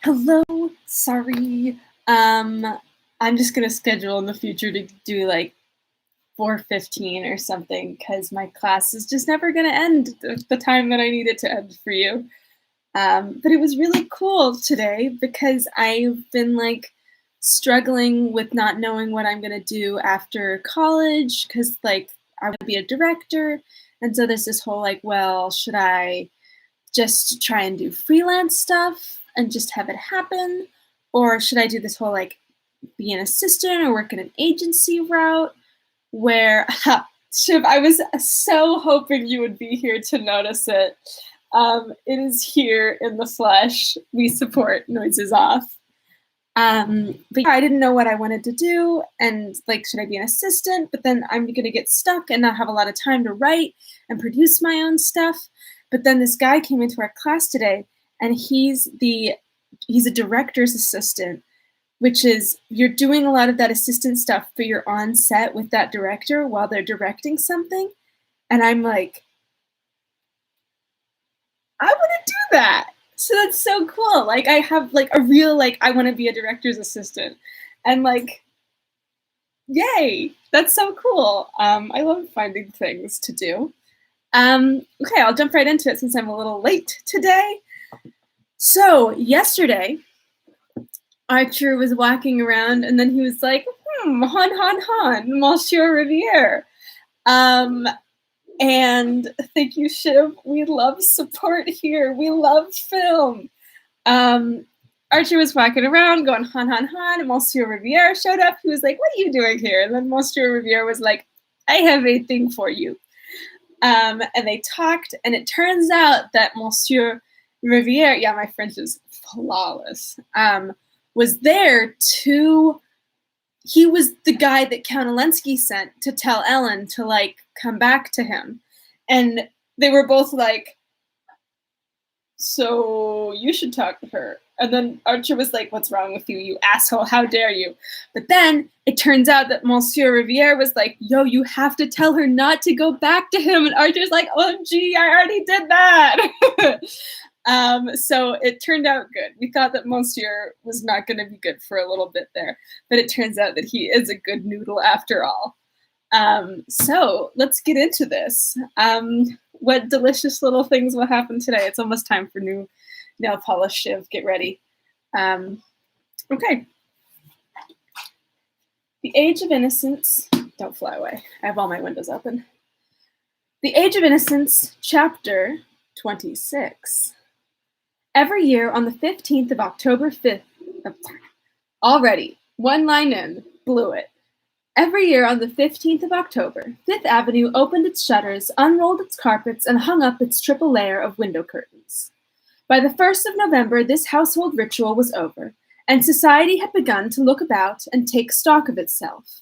Hello, sorry. I'm just gonna schedule in the future to do like 4:15 or something because my class is just never gonna end the time that I need it to end for you. But it was really cool today because I've been like struggling with not knowing what I'm gonna do after college because like I want to be a director, and so there's this whole like, well, should I just try and do freelance stuff and just have it happen? Or should I do this whole like be an assistant or work in an agency route where Shiv, I was so hoping you would be here to notice it. It is here in the flesh. We support Noises Off. But yeah, I didn't know what I wanted to do and like, should I be an assistant? But then I'm gonna get stuck and not have a lot of time to write and produce my own stuff. But then this guy came into our class today and he's a director's assistant, which is you're doing a lot of that assistant stuff, but you're on set with that director while they're directing something. And I'm like, I want to do that. So that's so cool. Like I have like a real like I want to be a director's assistant, and like, yay, that's so cool. I love finding things to do. Okay, I'll jump right into it since I'm a little late today. So yesterday, Archer was walking around, and then he was like, Han, Monsieur Riviere. And thank you, Shiv. We love support here. We love film. Archer was walking around going, Han, and Monsieur Riviere showed up. He was like, what are you doing here? And then Monsieur Riviere was like, I have a thing for you. And they talked, and it turns out that Monsieur Riviere, yeah, my French is flawless, was there to, he was the guy that Count Olenski sent to tell Ellen to like come back to him. And they were both like, so you should talk to her. And then Archer was like, what's wrong with you, you asshole? How dare you? But then it turns out that Monsieur Riviere was like, yo, you have to tell her not to go back to him. And Archer's like, OMG, I already did that. So it turned out good. We thought that Monsieur was not going to be good for a little bit there, but it turns out that he is a good noodle after all. So let's get into this. What delicious little things will happen today? It's almost time for new nail polish, Shiv. Get ready. Okay. The Age of Innocence. Don't fly away. I have all my windows open. The Age of Innocence Chapter 26. Every year on the 15th of October 5th, already, one line in, blew it. Every year on the 15th of October, Fifth Avenue opened its shutters, unrolled its carpets, and hung up its triple layer of window curtains. By the 1st of November, this household ritual was over, and society had begun to look about and take stock of itself.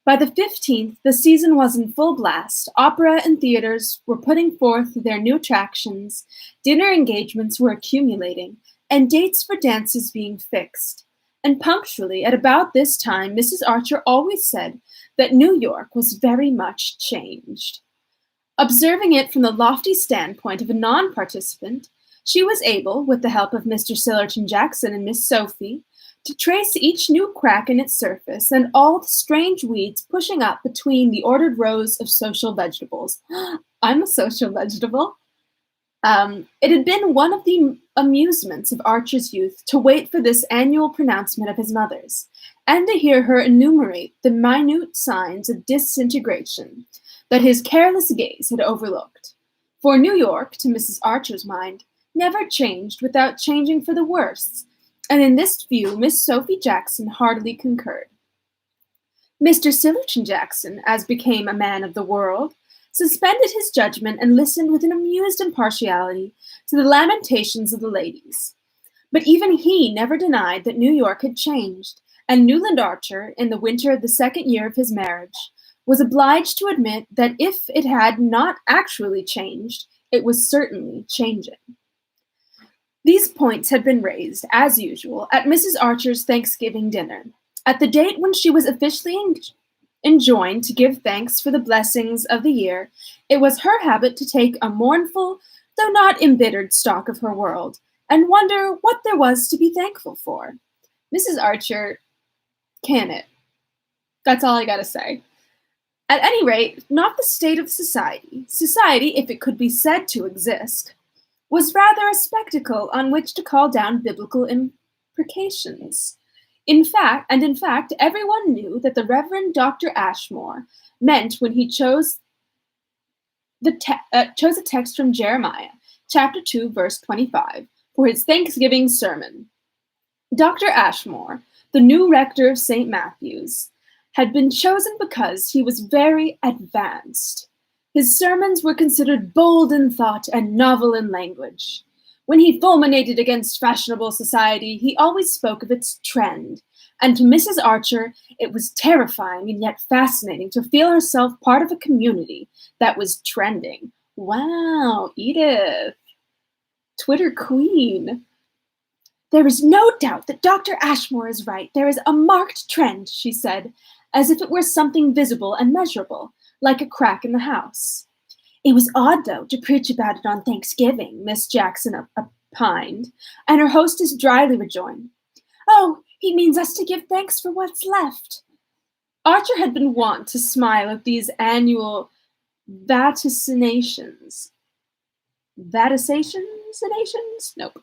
By the 15th, the season was in full blast. Opera and theaters were putting forth their new attractions, dinner engagements were accumulating, and dates for dances being fixed. And punctually at about this time, Mrs. Archer always said that New York was very much changed. Observing it from the lofty standpoint of a non-participant, she was able, with the help of Mr. Sillerton Jackson and Miss Sophie, to trace each new crack in its surface and all the strange weeds pushing up between the ordered rows of social vegetables. I'm a social vegetable. It had been one of the amusements of Archer's youth to wait for this annual pronouncement of his mother's, and to hear her enumerate the minute signs of disintegration that his careless gaze had overlooked. For New York, to Mrs. Archer's mind, never changed without changing for the worse, and in this view Miss Sophie Jackson heartily concurred. Mr. Sillerton Jackson, as became a man of the world, suspended his judgment and listened with an amused impartiality to the lamentations of the ladies. But even he never denied that New York had changed, and Newland Archer, in the winter of the second year of his marriage, was obliged to admit that if it had not actually changed, it was certainly changing. These points had been raised, as usual, at Mrs. Archer's Thanksgiving dinner. At the date when she was officially enjoined to give thanks for the blessings of the year, it was her habit to take a mournful, though not embittered, stock of her world, and wonder what there was to be thankful for. Mrs. Archer, can it? That's all I gotta say. At any rate, not the state of society. Society, if it could be said to exist, was rather a spectacle on which to call down biblical imprecations. In fact, everyone knew that the Reverend Dr. Ashmore meant when he chose a text from Jeremiah, chapter 2, verse 25, for his Thanksgiving sermon. Dr. Ashmore, the new rector of St. Matthew's, had been chosen because he was very advanced. His sermons were considered bold in thought and novel in language. When he fulminated against fashionable society, he always spoke of its trend, and to Mrs. Archer, it was terrifying and yet fascinating to feel herself part of a community that was trending. Wow, Edith, Twitter queen. There is no doubt that Dr. Ashmore is right. There is a marked trend, she said, as if it were something visible and measurable, like a crack in the house. It was odd, though, to preach about it on Thanksgiving, Miss Jackson opined, and her hostess dryly rejoined, "Oh, he means us to give thanks for what's left." Archer had been wont to smile at these annual vaticinations. Vaticinations? Nope.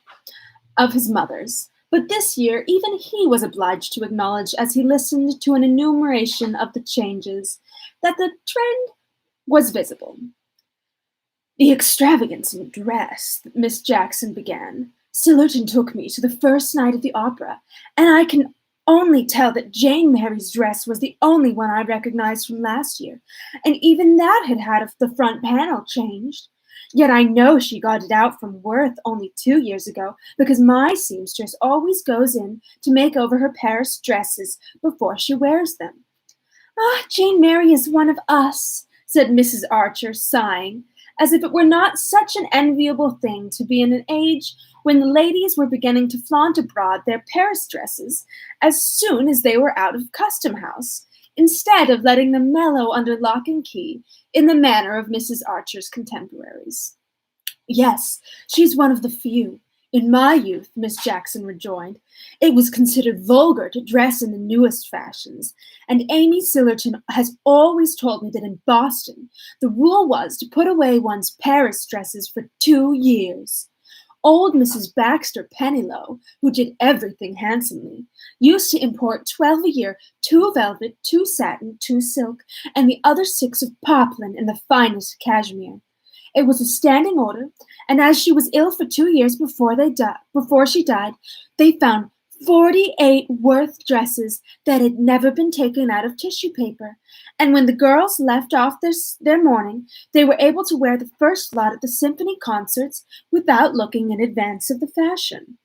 Of his mother's. But this year, even he was obliged to acknowledge as he listened to an enumeration of the changes that the trend was visible. "The extravagance in dress," Miss Jackson began. "Sillerton took me to the first night of the opera, and I can only tell that Jane Mary's dress was the only one I recognized from last year, and even that had had the front panel changed. Yet I know she got it out from Worth only 2 years ago, because my seamstress always goes in to make over her Paris dresses before she wears them." "Ah, Jane Mary is one of us," said Mrs. Archer, sighing, as if it were not such an enviable thing to be in an age when the ladies were beginning to flaunt abroad their Paris dresses as soon as they were out of Custom House, instead of letting them mellow under lock and key in the manner of Mrs. Archer's contemporaries. "Yes, she's one of the few. In my youth," Miss Jackson rejoined, "it was considered vulgar to dress in the newest fashions, and Amy Sillerton has always told me that in Boston the rule was to put away one's Paris dresses for 2 years. Old Mrs. Baxter Pennilow, who did everything handsomely, used to import 12 a year, 2 velvet, 2 satin, 2 silk, and the other 6 of poplin and the finest cashmere. It was a standing order, and as she was ill for 2 years before she died, they found 48 Worth dresses that had never been taken out of tissue paper, and when the girls left off their mourning, they were able to wear the first lot at the symphony concerts without looking in advance of the fashion."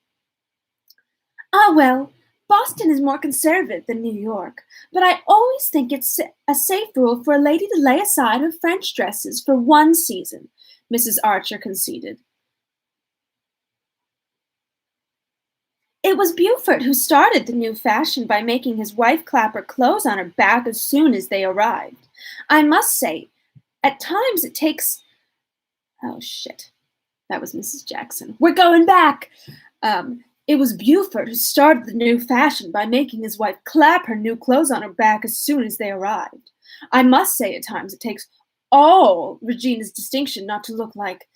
"Ah, well, Boston is more conservative than New York, but I always think it's a safe rule for a lady to lay aside her French dresses for 1 season," Mrs. Archer conceded. "It was Beaufort who started the new fashion by making his wife clap her clothes on her back as soon as they arrived. I must say, at times it takes—" Oh, shit. That was Mrs. Jackson. "We're going back. It was Beaufort who started the new fashion by making his wife clap her new clothes on her back as soon as they arrived. I must say at times it takes all Regina's distinction not to look like—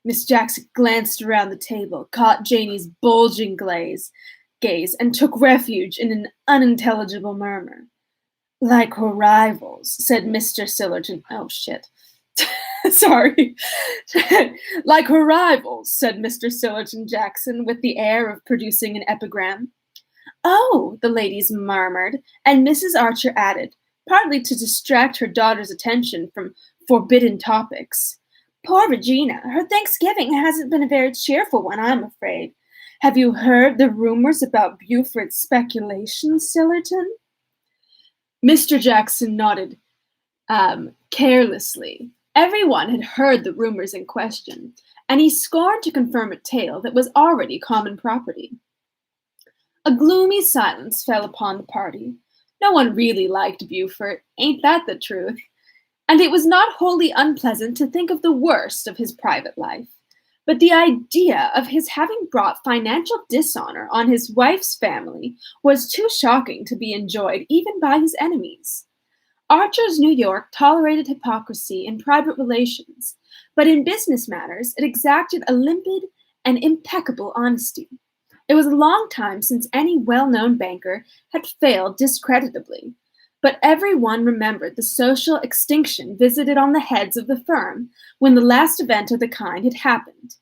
Miss Jackson glanced around the table, caught Janie's bulging gaze, and took refuge in an unintelligible murmur. "Like her rivals," said Mr. Sillerton. Oh, shit. Sorry. "Like her rivals," said Mr. Sillerton Jackson, with the air of producing an epigram. "Oh," the ladies murmured, and Mrs. Archer added, partly to distract her daughter's attention from forbidden topics, "Poor Regina, her Thanksgiving hasn't been a very cheerful one, I'm afraid. Have you heard the rumors about Beaufort's speculations, Sillerton?" Mr. Jackson nodded carelessly. Everyone had heard the rumors in question, and he scorned to confirm a tale that was already common property. A gloomy silence fell upon the party. No one really liked Beaufort, ain't that the truth? And it was not wholly unpleasant to think of the worst of his private life. but the idea of his having brought financial dishonor on his wife's family was too shocking to be enjoyed even by his enemies. Archer's New York tolerated hypocrisy in private relations, but in business matters it exacted a limpid and impeccable honesty. It was a long time since any well-known banker had failed discreditably, but everyone remembered the social extinction visited on the heads of the firm when the last event of the kind had happened.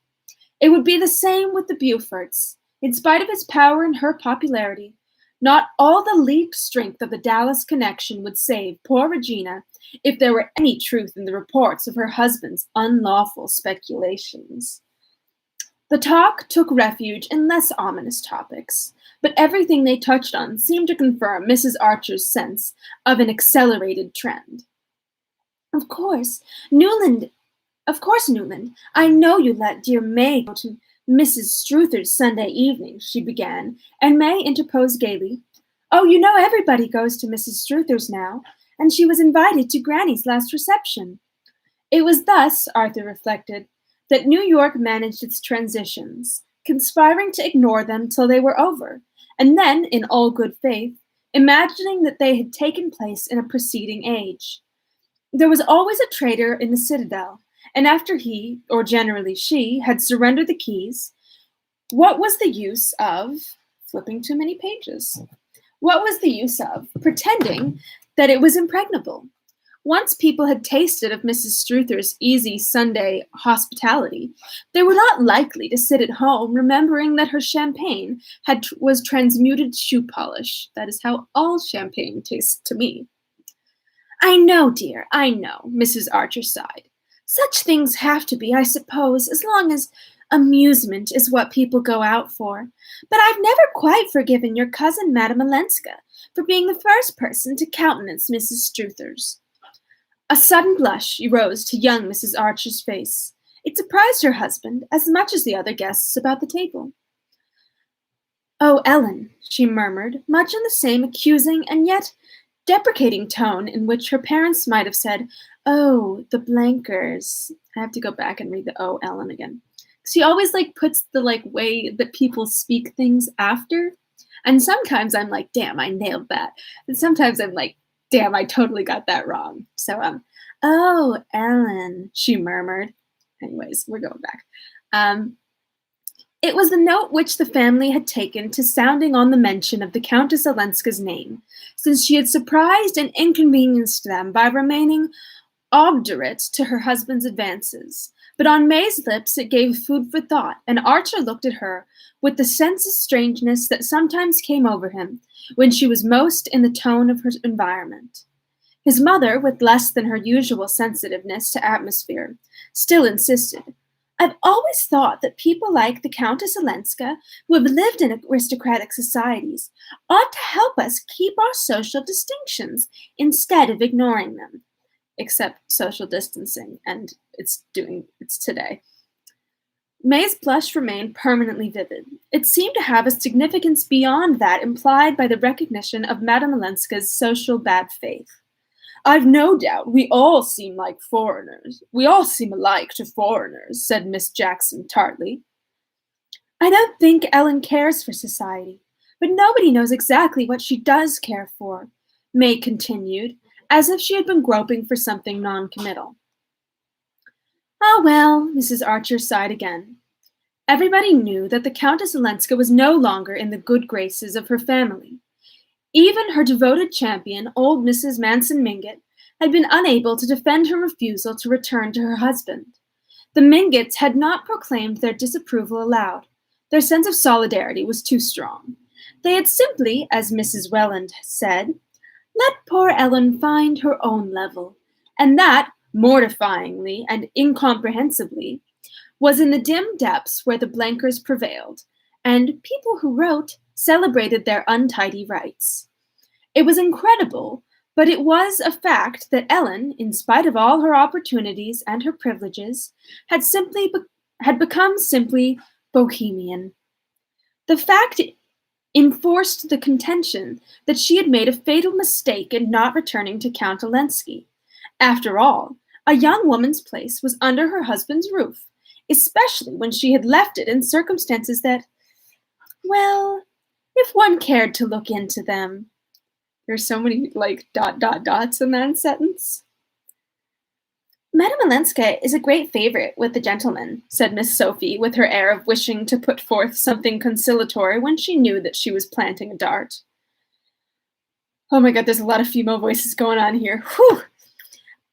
It would be the same with the Beauforts. In spite of his power and her popularity, not all the league strength of the Dallas connection would save poor Regina if there were any truth in the reports of her husband's unlawful speculations. The talk took refuge in less ominous topics, but everything they touched on seemed to confirm Mrs. Archer's sense of an accelerated trend. Of course, Newland, I know you let dear May go to Mrs. Struther's Sunday evening, she began, and May interposed gaily. Oh, you know everybody goes to Mrs. Struther's now, and she was invited to Granny's last reception. It was thus, Arthur reflected, that New York managed its transitions, conspiring to ignore them till they were over, and then, in all good faith, imagining that they had taken place in a preceding age. There was always a traitor in the citadel, and after he, or generally she, had surrendered the keys, what was the use of flipping too many pages? What was the use of pretending that it was impregnable? Once people had tasted of Mrs. Struther's easy Sunday hospitality, they were not likely to sit at home remembering that her champagne was transmuted shoe polish. That is how all champagne tastes to me. I know, dear, I know, Mrs. Archer sighed. Such things have to be, I suppose, as long as amusement is what people go out for. But I've never quite forgiven your cousin, Madame Olenska, for being the first person to countenance Mrs. Struther's. A sudden blush rose to young Mrs. Archer's face. It surprised her husband as much as the other guests about the table. Oh, Ellen, she murmured, much in the same accusing and yet deprecating tone in which her parents might have said, oh, the Blankers. I have to go back and read the oh, Ellen again. She always puts the way that people speak things after. And sometimes I'm like, damn, I nailed that. And sometimes I'm like, damn, I totally got that wrong. So, oh, Ellen, she murmured. Anyways, we're going back. It was the note which the family had taken to sounding on the mention of the Countess Olenska's name, since she had surprised and inconvenienced them by remaining obdurate to her husband's advances. But on May's lips it gave food for thought, and Archer looked at her with the sense of strangeness that sometimes came over him when she was most in the tone of her environment. His mother, with less than her usual sensitiveness to atmosphere, still insisted, I've always thought that people like the Countess Olenska, who have lived in aristocratic societies, ought to help us keep our social distinctions instead of ignoring them. Except social distancing, and it's today. May's blush remained permanently vivid. It seemed to have a significance beyond that implied by the recognition of Madame Olenska's social bad faith. I've no doubt we all seem like foreigners. We all seem alike to foreigners, said Miss Jackson tartly. I don't think Ellen cares for society, but nobody knows exactly what she does care for, May continued, as if she had been groping for something non-committal. Ah, well, Mrs. Archer sighed again. Everybody knew that the Countess Olenska was no longer in the good graces of her family. Even her devoted champion, old Mrs. Manson Mingott, had been unable to defend her refusal to return to her husband. The Mingotts had not proclaimed their disapproval aloud. Their sense of solidarity was too strong. They had simply, as Mrs. Welland said, let poor Ellen find her own level, and that, mortifyingly and incomprehensibly, was in the dim depths where the Blankers prevailed, and people who wrote celebrated their untidy rights. It was incredible, but it was a fact that Ellen, in spite of all her opportunities and her privileges, had become simply bohemian. The fact enforced the contention that she had made a fatal mistake in not returning to Count Olenski. After all, a young woman's place was under her husband's roof, especially when she had left it in circumstances that, well, if one cared to look into them. There's so many, dots in that sentence. Madame Olenska is a great favorite with the gentlemen, said Miss Sophie, with her air of wishing to put forth something conciliatory when she knew that she was planting a dart. Oh my god, there's a lot of female voices going on here. Whew!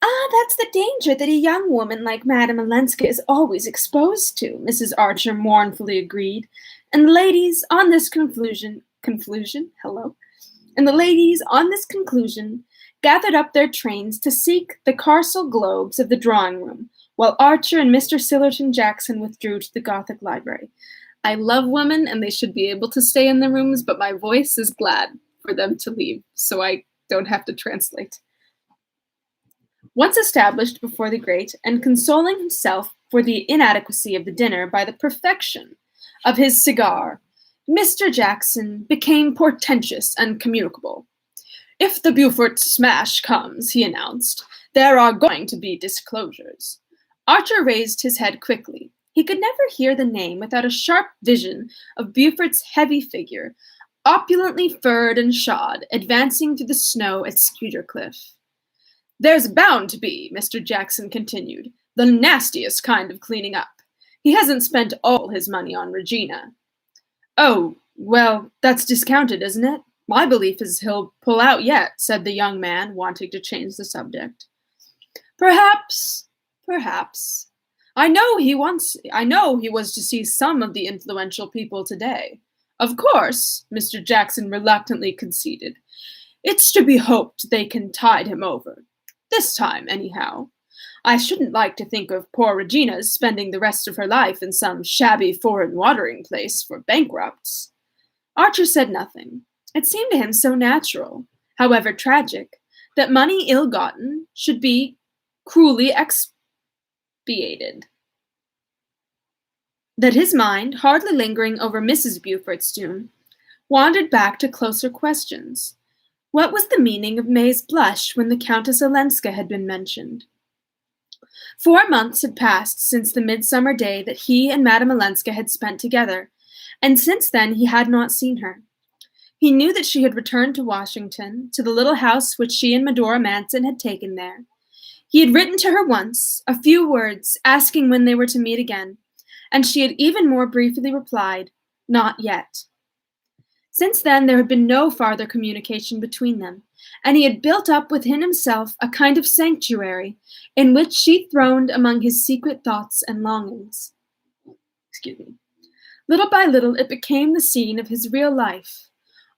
Ah, that's the danger that a young woman like Madame Olenska is always exposed to, Mrs. Archer mournfully agreed, and the ladies on this conclusion, and the ladies on this conclusion gathered up their trains to seek the carcel globes of the drawing-room, while Archer and Mr. Sillerton Jackson withdrew to the Gothic library. I love women, and they should be able to stay in their rooms, but my voice is glad for them to leave, so I don't have to translate. Once established before the grate, and consoling himself for the inadequacy of the dinner by the perfection of his cigar, Mr. Jackson became portentous and communicable. If the Beaufort smash comes, he announced, there are going to be disclosures. Archer raised his head quickly. He could never hear the name without a sharp vision of Beaufort's heavy figure, opulently furred and shod, advancing through the snow at Skuytercliff. There's bound to be, Mr. Jackson continued, the nastiest kind of cleaning up. He hasn't spent all his money on Regina. Oh, well, that's discounted, isn't it? My belief is he'll pull out yet, said the young man, wanting to change the subject. Perhaps. I know he was to see some of the influential people today. Of course, Mr. Jackson reluctantly conceded. It's to be hoped they can tide him over. This time, anyhow. I shouldn't like to think of poor Regina's spending the rest of her life in some shabby foreign watering place for bankrupts. Archer said nothing. It seemed to him so natural, however tragic, that money ill-gotten should be cruelly expiated. That his mind, hardly lingering over Mrs. Beaufort's doom, wandered back to closer questions. What was the meaning of May's blush when the Countess Olenska had been mentioned? 4 months had passed since the midsummer day that he and Madame Olenska had spent together, and since then he had not seen her. He knew that she had returned to Washington, to the little house which she and Medora Manson had taken there. He had written to her once, a few words, asking when they were to meet again, and she had even more briefly replied, "Not yet." Since then there had been no farther communication between them, and he had built up within himself a kind of sanctuary in which she throned among his secret thoughts and longings. Little by little it became the scene of his real life,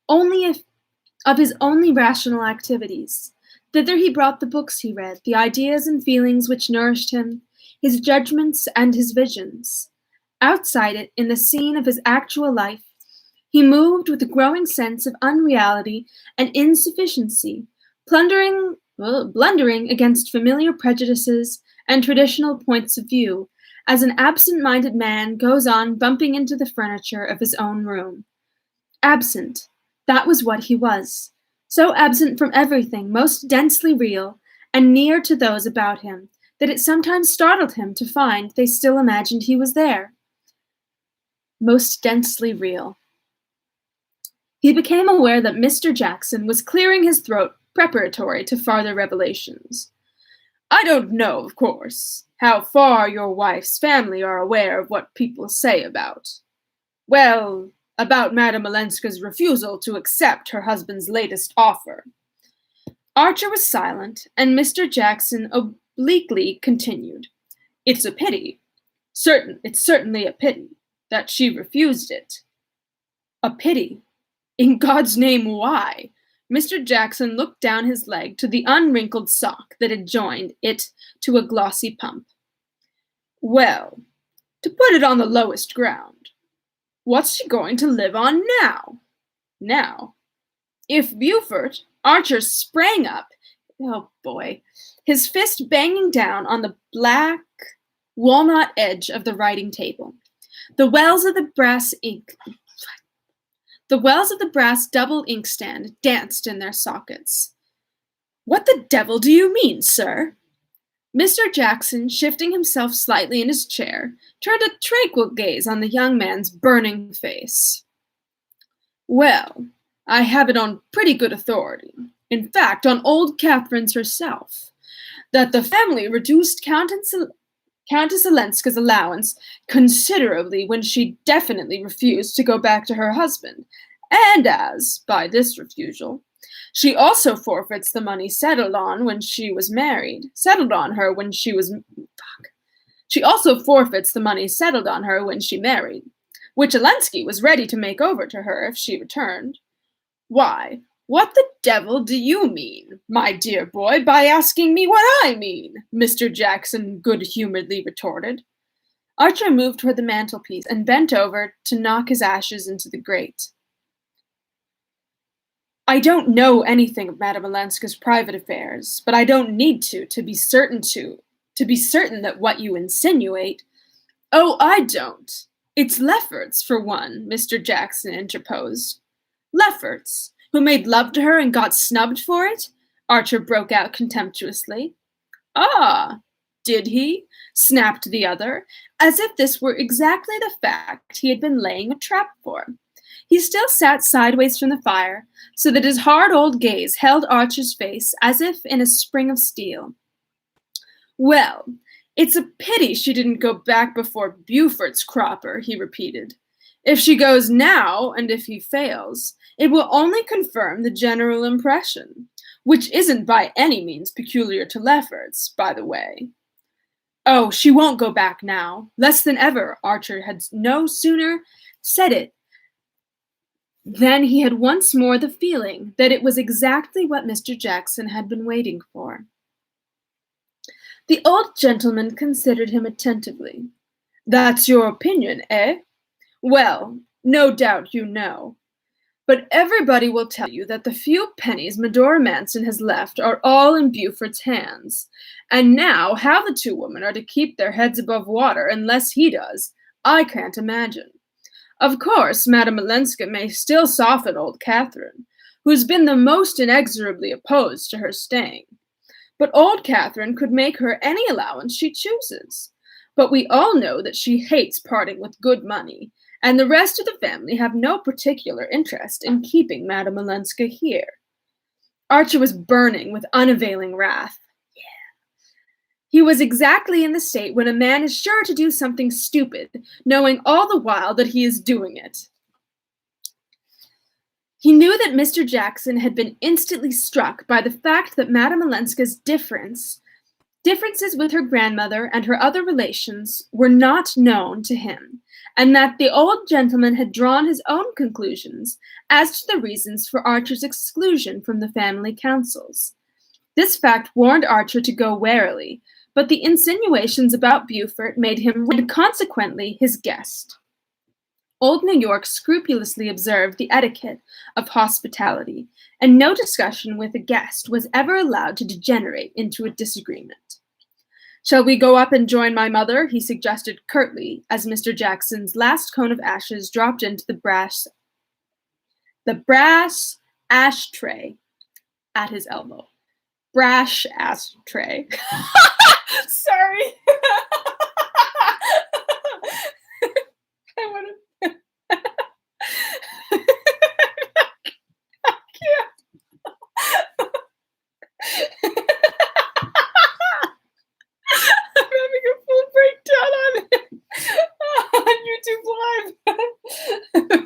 of his only rational activities. Thither he brought the books he read, the ideas and feelings which nourished him, his judgments and his visions. Outside it, in the scene of his actual life, he moved with a growing sense of unreality and insufficiency, blundering against familiar prejudices and traditional points of view, as an absent-minded man goes on bumping into the furniture of his own room. Absent, that was what he was, so absent from everything most densely real and near to those about him that it sometimes startled him to find they still imagined he was there. Most densely real. He became aware that Mr. Jackson was clearing his throat preparatory to farther revelations. I don't know, of course, how far your wife's family are aware of what people say about Madame Olenska's refusal to accept her husband's latest offer. Archer was silent, and Mr. Jackson obliquely continued. It's a pity. It's certainly a pity that she refused it. A pity. In God's name, why? Mr. Jackson looked down his leg to the unwrinkled sock that had joined it to a glossy pump. Well, to put it on the lowest ground, what's she going to live on now? Now, if Beaufort, Archer sprang up, oh boy, his fist banging down on the black walnut edge of the writing table. The wells of the brass double inkstand danced in their sockets. What the devil do you mean, sir? Mr. Jackson, shifting himself slightly in his chair, turned a tranquil gaze on the young man's burning face. Well, I have it on pretty good authority, in fact on old Catherine's herself, that the family reduced Countess Olenska's allowance considerably when she definitely refused to go back to her husband, and as, by this refusal, she also forfeits the money settled on when she was married, settled on her when she was, she also forfeits the money settled on her when she married, which Olenski was ready to make over to her if she returned. Why, what the devil do you mean, my dear boy, by asking me what I mean? Mr. Jackson good-humoredly retorted. Archer moved toward the mantelpiece and bent over to knock his ashes into the grate. I don't know anything of Madame Olenska's private affairs, but I don't need to be certain that what you insinuate. Oh, I don't. It's Lefferts, for one, Mr. Jackson interposed. Lefferts, who made love to her and got snubbed for it? Archer broke out contemptuously. Ah, did he? Snapped the other, as if this were exactly the fact he had been laying a trap for. He still sat sideways from the fire, so that his hard old gaze held Archer's face as if in a spring of steel. Well, it's a pity she didn't go back before Beaufort's cropper, he repeated. If she goes now, and if he fails, it will only confirm the general impression, which isn't by any means peculiar to Lefferts, by the way. Oh, she won't go back now, less than ever. Archer had no sooner said it than he had once more the feeling that it was exactly what Mr. Jackson had been waiting for. The old gentleman considered him attentively. That's your opinion, eh? Well, no doubt you know. But everybody will tell you that the few pennies Medora Manson has left are all in Beaufort's hands. And now how the two women are to keep their heads above water unless he does, I can't imagine. Of course, Madame Olenska may still soften old Catherine, who's been the most inexorably opposed to her staying. But old Catherine could make her any allowance she chooses. But we all know that she hates parting with good money, and the rest of the family have no particular interest in keeping Madame Olenska here. Archer was burning with unavailing wrath. He was exactly in the state when a man is sure to do something stupid, knowing all the while that he is doing it. He knew that Mr. Jackson had been instantly struck by the fact that Madame Olenska's differences with her grandmother and her other relations were not known to him, and that the old gentleman had drawn his own conclusions as to the reasons for Archer's exclusion from the family councils. This fact warned Archer to go warily, but the insinuations about Beaufort made him, and consequently, his guest. Old New York scrupulously observed the etiquette of hospitality, and no discussion with a guest was ever allowed to degenerate into a disagreement. Shall we go up and join my mother? He suggested curtly, as Mr. Jackson's last cone of ashes dropped into the brass ashtray at his elbow. Brash ashtray. Sorry. I want to. I can't. I'm having a full breakdown on YouTube Live.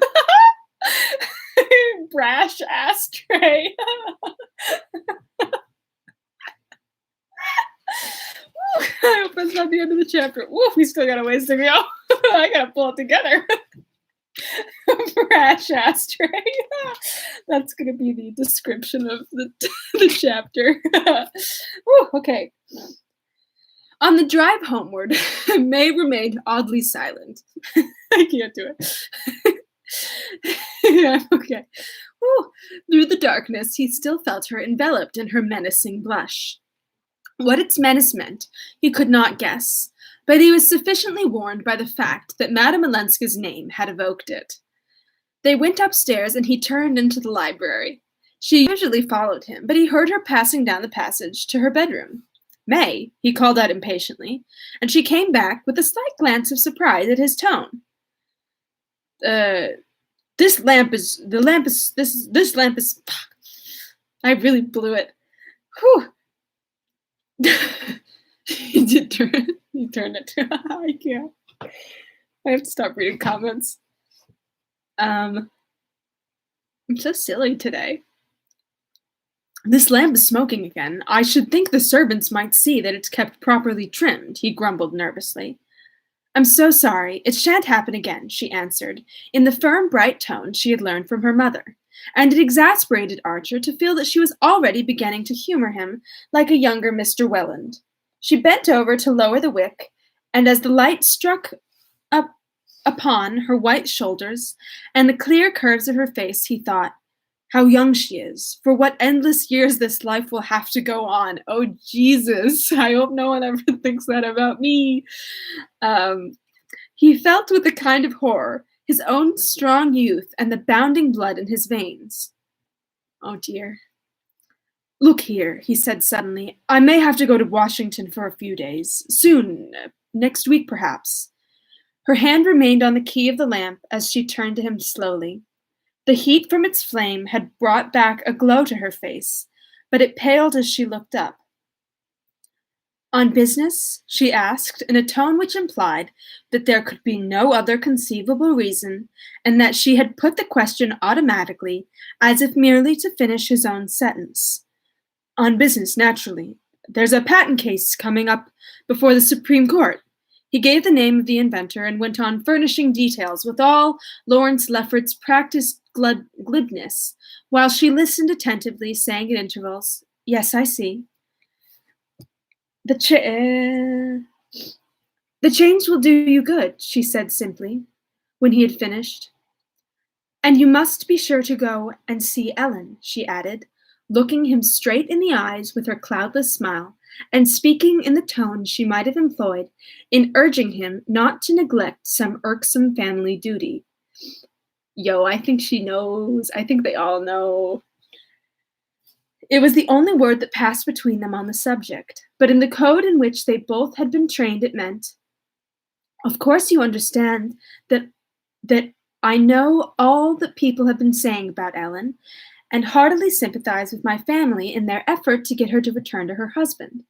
Brash ashtray. I hope that's not the end of the chapter. Woof, we still got a ways to go. I gotta pull it together. Brash ashtray. That's gonna be the description of the chapter. Woo, okay. On the drive homeward, May remained oddly silent. I can't do it. Yeah, okay. Woo. Through the darkness, he still felt her enveloped in her menacing blush. What its menace meant, he could not guess, but he was sufficiently warned by the fact that Madame Olenska's name had evoked it. They went upstairs, and he turned into the library. She usually followed him, but he heard her passing down the passage to her bedroom. May, he called out impatiently, and she came back with a slight glance of surprise at his tone. Uh, this lamp is, the lamp is, this lamp is, I really blew it. Whew. He did turn it. He turned it to, I can't. I have to stop reading comments. I'm so silly today. This lamp is smoking again. I should think the servants might see that it's kept properly trimmed, he grumbled nervously. I'm so sorry. It shan't happen again, she answered, in the firm, bright tone she had learned from her mother. And it exasperated Archer to feel that she was already beginning to humor him like a younger Mr. Welland. She bent over to lower the wick, and as the light struck up upon her white shoulders and the clear curves of her face, he thought, how young she is. For what endless years this life will have to go on. Oh, Jesus. I hope no one ever thinks that about me. He felt with a kind of horror his own strong youth and the bounding blood in his veins. Oh, dear. Look here, he said suddenly. I may have to go to Washington for a few days. Soon. Next week, perhaps. Her hand remained on the key of the lamp as she turned to him slowly. The heat from its flame had brought back a glow to her face, but it paled as she looked up. On business? She asked, in a tone which implied that there could be no other conceivable reason, and that she had put the question automatically, as if merely to finish his own sentence. On business, naturally. There's a patent case coming up before the Supreme Court. He gave the name of the inventor and went on furnishing details with all Lawrence Lefferts's practiced glibness, while she listened attentively, saying at intervals, Yes, I see. The change will do you good, she said simply, when he had finished. And you must be sure to go and see Ellen, she added, looking him straight in the eyes with her cloudless smile, and speaking in the tone she might have employed in urging him not to neglect some irksome family duty. Yo, I think she knows. I think they all know. It was the only word that passed between them on the subject, but in the code in which they both had been trained it meant, of course you understand that I know all that people have been saying about Ellen, and heartily sympathize with my family in their effort to get her to return to her husband.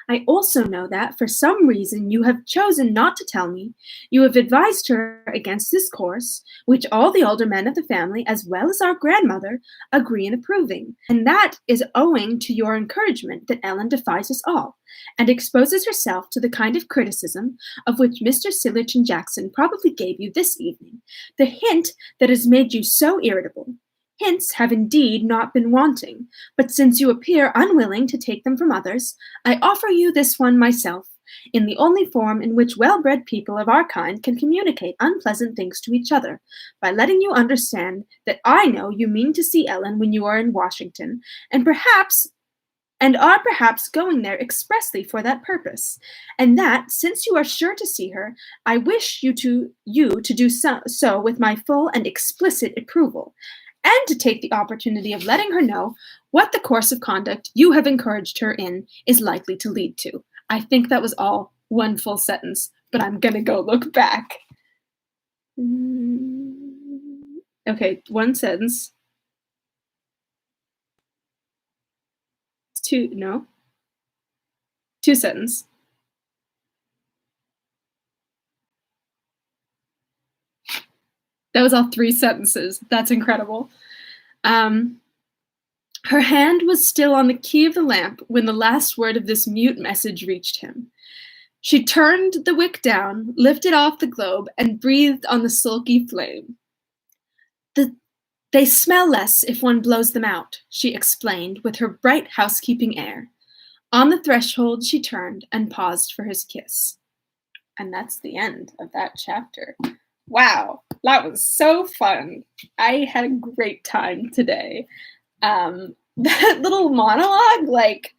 I also know that, for some reason you have chosen not to tell me, you have advised her against this course, which all the older men of the family, as well as our grandmother, agree in approving, and that is owing to your encouragement that Ellen defies us all, and exposes herself to the kind of criticism of which Mr. Sillerton Jackson probably gave you this evening, the hint that has made you so irritable. Hints have indeed not been wanting, but since you appear unwilling to take them from others, I offer you this one myself, in the only form in which well-bred people of our kind can communicate unpleasant things to each other, by letting you understand that I know you mean to see Ellen when you are in Washington, and are perhaps going there expressly for that purpose, and that, since you are sure to see her, I wish you to do so with my full and explicit approval, and to take the opportunity of letting her know what the course of conduct you have encouraged her in is likely to lead to. I think that was all one full sentence, but I'm gonna go look back. Okay, one sentence. Two sentences. That was all 3 sentences. That's incredible. Her hand was still on the key of the lamp when the last word of this mute message reached him. She turned the wick down, lifted off the globe, and breathed on the sulky flame. They smell less if one blows them out, she explained with her bright housekeeping air. On the threshold she turned and paused for his kiss. And that's the end of that chapter. Wow, that was so fun. I had a great time today. That little monologue, like,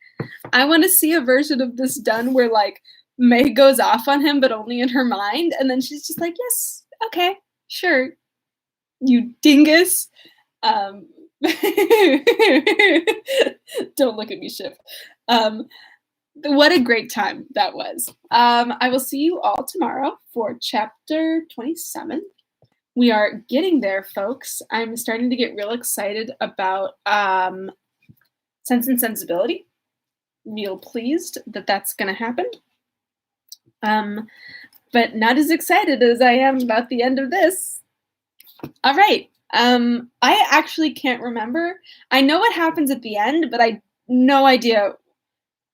I want to see a version of this done where, like, May goes off on him, but only in her mind, and then she's just like, yes, okay, sure, you dingus. Don't look at me, Ship. What a great time that was. I will see you all tomorrow for chapter 27. We are getting there, folks. I'm starting to get real excited about Sense and Sensibility. Real pleased that that's going to happen. But not as excited as I am about the end of this. All right. I actually can't remember. I know what happens at the end, but I no idea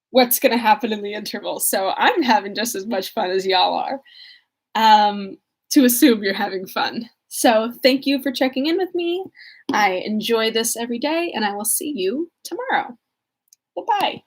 what's going to happen in the interval. So I'm having just as much fun as y'all are. To assume you're having fun. So thank you for checking in with me. I enjoy this every day, and I will see you tomorrow. Bye-bye.